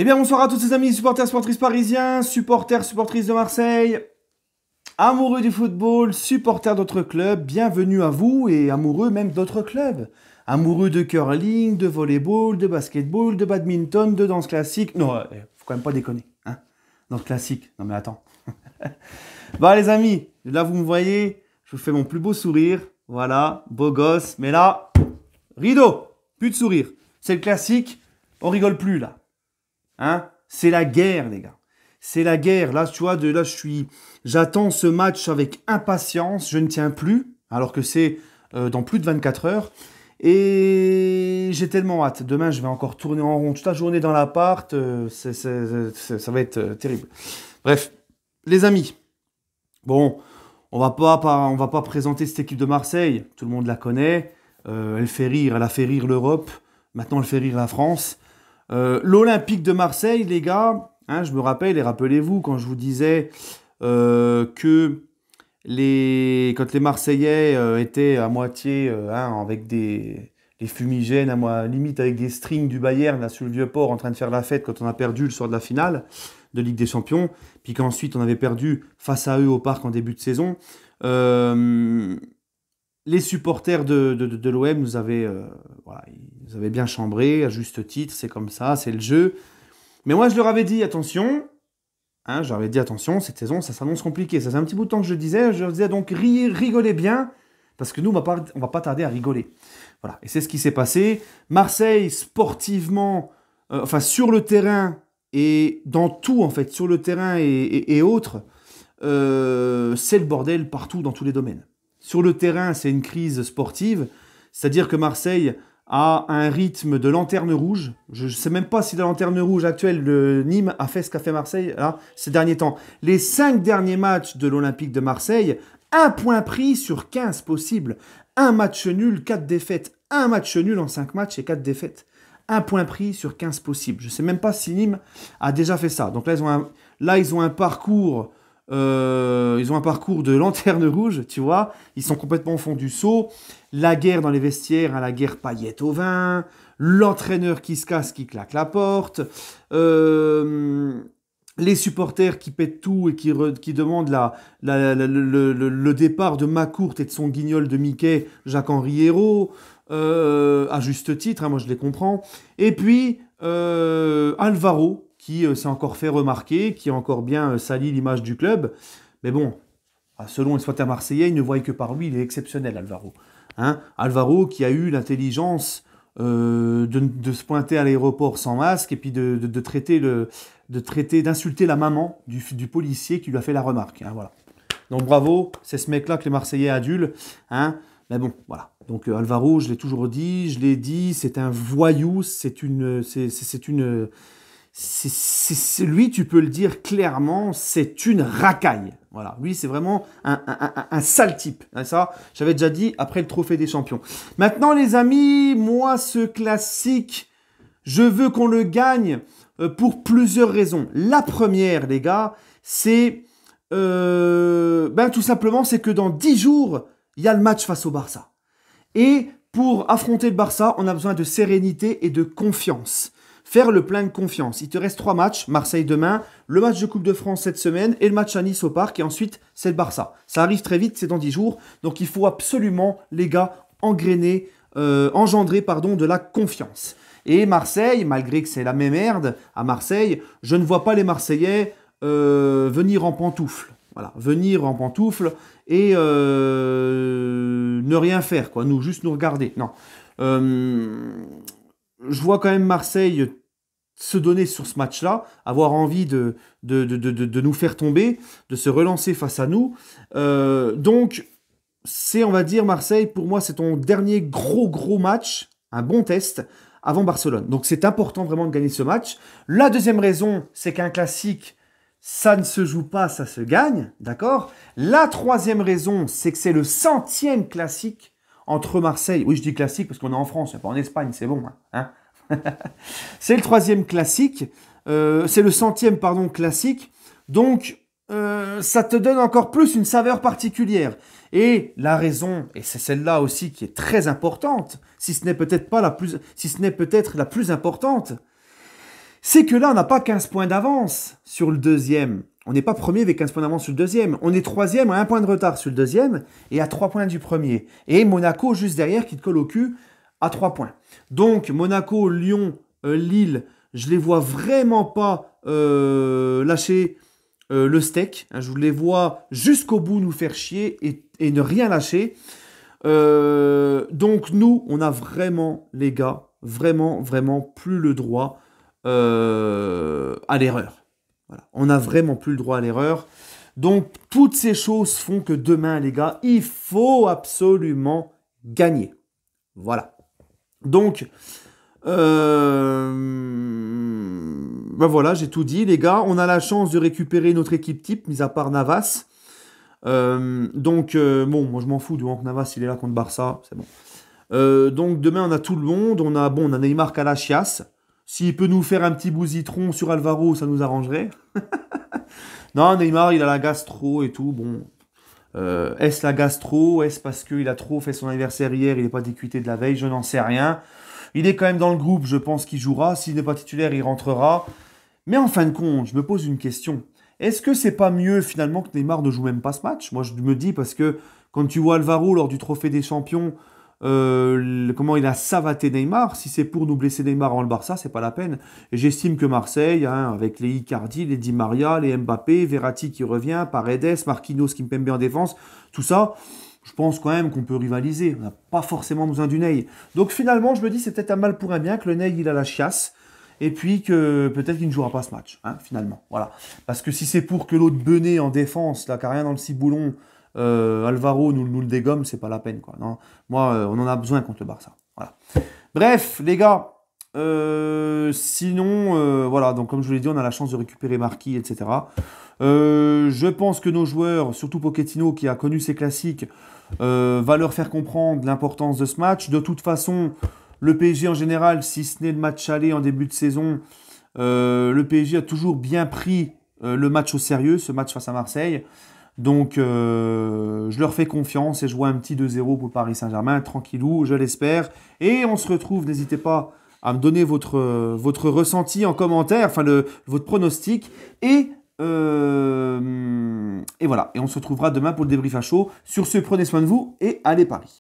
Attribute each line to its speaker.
Speaker 1: Eh bien, bonsoir à tous ces amis, supporters, supportrices parisiens, supporters, supportrices de Marseille, amoureux du football, supporters d'autres clubs, bienvenue à vous et amoureux même d'autres clubs. Amoureux de curling, de volleyball, de basketball, de badminton, de danse classique. Non, faut quand même pas déconner, hein. Danse classique, non mais attends. Bah les amis, là vous me voyez, je vous fais mon plus beau sourire, voilà, beau gosse, mais là, rideau, plus de sourire. C'est le classique, on rigole plus là. Hein, c'est la guerre, les gars. C'est la guerre. Là, tu vois, j'attends ce match avec impatience. Je ne tiens plus, alors que c'est dans plus de 24 heures. Et j'ai tellement hâte. Demain, je vais encore tourner en rond toute la journée dans l'appart. Ça va être terrible. Bref, les amis. Bon, on va pas présenter cette équipe de Marseille. Tout le monde la connaît. Elle fait rire. Elle a fait rire l'Europe. Maintenant, elle fait rire la France. L'Olympique de Marseille, les gars, hein, je me rappelle, et rappelez-vous, quand je vous disais que quand les Marseillais étaient à moitié avec les fumigènes, limite avec des strings du Bayern là, sur le Vieux-Port en train de faire la fête quand on a perdu le soir de la finale de Ligue des Champions, puis qu'ensuite on avait perdu face à eux au Parc en début de saison, les supporters de l'OM nous avaient bien chambré, à juste titre, c'est comme ça, c'est le jeu. Mais moi, je leur avais dit, attention, cette saison, ça s'annonce compliqué. Ça fait un petit bout de temps que je leur disais donc, rigolez bien, parce que nous, on va pas tarder à rigoler. Voilà, et c'est ce qui s'est passé. Marseille, sportivement, sur le terrain, et dans tout, en fait, sur le terrain et autres, c'est le bordel partout, dans tous les domaines. Sur le terrain, c'est une crise sportive, c'est-à-dire que Marseille a un rythme de lanterne rouge. Je ne sais même pas si la lanterne rouge actuelle de Nîmes a fait ce qu'a fait Marseille là, ces derniers temps. Les 5 derniers matchs de l'Olympique de Marseille, 1 point pris sur 15 possibles. 1 match nul, 4 défaites. 1 match nul en 5 matchs et 4 défaites. 1 point pris sur 15 possibles. Je ne sais même pas si Nîmes a déjà fait ça. Donc là, ils ont un parcours... ils ont un parcours de lanterne rouge, tu vois. Ils sont complètement au fond du seau. La guerre dans les vestiaires, la guerre paillettes au vin. L'entraîneur qui se casse, qui claque la porte. Les supporters qui pètent tout et qui demandent le départ de Macourt et de son guignol de Mickey, Jacques-Henri Hérault. À juste titre, hein, moi je les comprends. Et puis, Alvaro, qui s'est encore fait remarquer, qui a encore bien sali l'image du club. Mais bon, selon les supporters marseillais, ils ne voient que par lui, il est exceptionnel, Alvaro. Hein, Alvaro qui a eu l'intelligence de se pointer à l'aéroport sans masque et puis d'insulter la maman du policier qui lui a fait la remarque. Hein, voilà. Donc bravo, c'est ce mec-là que les Marseillais adulent. Hein. Mais bon, voilà. Donc Alvaro, je l'ai toujours dit, c'est un voyou, lui, tu peux le dire clairement, c'est une racaille. Voilà, lui, c'est vraiment un sale type. Ça, j'avais déjà dit après le trophée des champions. Maintenant, les amis, moi, ce classique, je veux qu'on le gagne pour plusieurs raisons. La première, les gars, c'est tout simplement, c'est que dans 10 jours, il y a le match face au Barça. Et pour affronter le Barça, on a besoin de sérénité et de confiance. Faire le plein de confiance. Il te reste 3 matchs. Marseille demain, le match de Coupe de France cette semaine et le match à Nice au Parc. Et ensuite, c'est le Barça. Ça arrive très vite, c'est dans 10 jours. Donc, il faut absolument, les gars, engendrer de la confiance. Et Marseille, malgré que c'est la même merde à Marseille, je ne vois pas les Marseillais venir en pantoufles. Voilà, venir en pantoufles et ne rien faire, quoi. Juste nous regarder. Non. Je vois quand même Marseille se donner sur ce match-là, avoir envie de nous faire tomber, de se relancer face à nous. Donc, on va dire, Marseille, pour moi, c'est ton dernier gros match, un bon test, avant Barcelone. Donc, c'est important vraiment de gagner ce match. La deuxième raison, c'est qu'un classique, ça ne se joue pas, ça se gagne, d'accord? La troisième raison, c'est que c'est le 100e classique entre Marseille, oui je dis classique parce qu'on est en France, pas en Espagne, c'est bon. Hein. C'est le 3e classique, c'est le 100e classique, donc ça te donne encore plus une saveur particulière. Et la raison, et c'est celle-là aussi qui est très importante, si ce n'est peut-être la plus importante, c'est que là, on n'a pas 15 points d'avance sur le deuxième. On n'est pas premier avec 15 points d'avance sur le deuxième. On est troisième à 1 point de retard sur le deuxième et à 3 points du premier. Et Monaco juste derrière qui te colle au cul à 3 points. Donc Monaco, Lyon, Lille, je les vois vraiment pas lâcher le steak. Je les vois jusqu'au bout nous faire chier et ne rien lâcher. Donc nous, on a vraiment, les gars, vraiment plus le droit à l'erreur. Voilà. On n'a vraiment plus le droit à l'erreur. Donc, toutes ces choses font que demain, les gars, il faut absolument gagner. Voilà. Donc, voilà, j'ai tout dit, les gars. On a la chance de récupérer notre équipe type, mis à part Navas. Bon, moi je m'en fous du moment que Navas il est là contre Barça, c'est bon. Donc demain on a tout le monde, on a Neymar qui a la chiasse. S'il peut nous faire un petit bousitron sur Alvaro, ça nous arrangerait. Non, Neymar, il a la gastro et tout. Bon, est-ce la gastro? Est-ce parce qu'il a trop fait son anniversaire hier, il n'est pas décuité de la veille? Je n'en sais rien. Il est quand même dans le groupe, je pense qu'il jouera. S'il n'est pas titulaire, il rentrera. Mais en fin de compte, je me pose une question. Est-ce que c'est pas mieux finalement que Neymar ne joue même pas ce match? Moi, je me dis parce que quand tu vois Alvaro lors du Trophée des Champions, comment il a savaté Neymar, si c'est pour nous blesser Neymar en le Barça, c'est pas la peine. Et j'estime que Marseille, avec les Icardi, les Di Maria, les Mbappé, Verratti qui revient, Paredes, Marquinhos, Kimpembe en défense, tout ça, je pense quand même qu'on peut rivaliser. On n'a pas forcément besoin du Ney. Donc finalement, je me dis c'est peut-être un mal pour un bien que le Ney il a la chiasse. Et puis que peut-être qu'il ne jouera pas ce match, finalement. Voilà. Parce que si c'est pour que l'autre Benet en défense, là, qui n'a rien dans le ciboulon, Alvaro nous le dégomme, c'est pas la peine, quoi. Non. Moi, on en a besoin contre le Barça. Voilà. Bref, les gars, sinon, voilà, donc comme je vous l'ai dit, on a la chance de récupérer Marquis, etc. Je pense que nos joueurs, surtout Pochettino, qui a connu ses classiques, va leur faire comprendre l'importance de ce match. De toute façon, le PSG en général, si ce n'est le match aller en début de saison, le PSG a toujours bien pris le match au sérieux, ce match face à Marseille. Donc, je leur fais confiance et je vois un petit 2-0 pour Paris Saint-Germain, tranquillou, je l'espère. Et on se retrouve, n'hésitez pas à me donner votre ressenti en commentaire, enfin votre pronostic. Et voilà, et on se retrouvera demain pour le débrief à chaud. Sur ce, prenez soin de vous et allez Paris.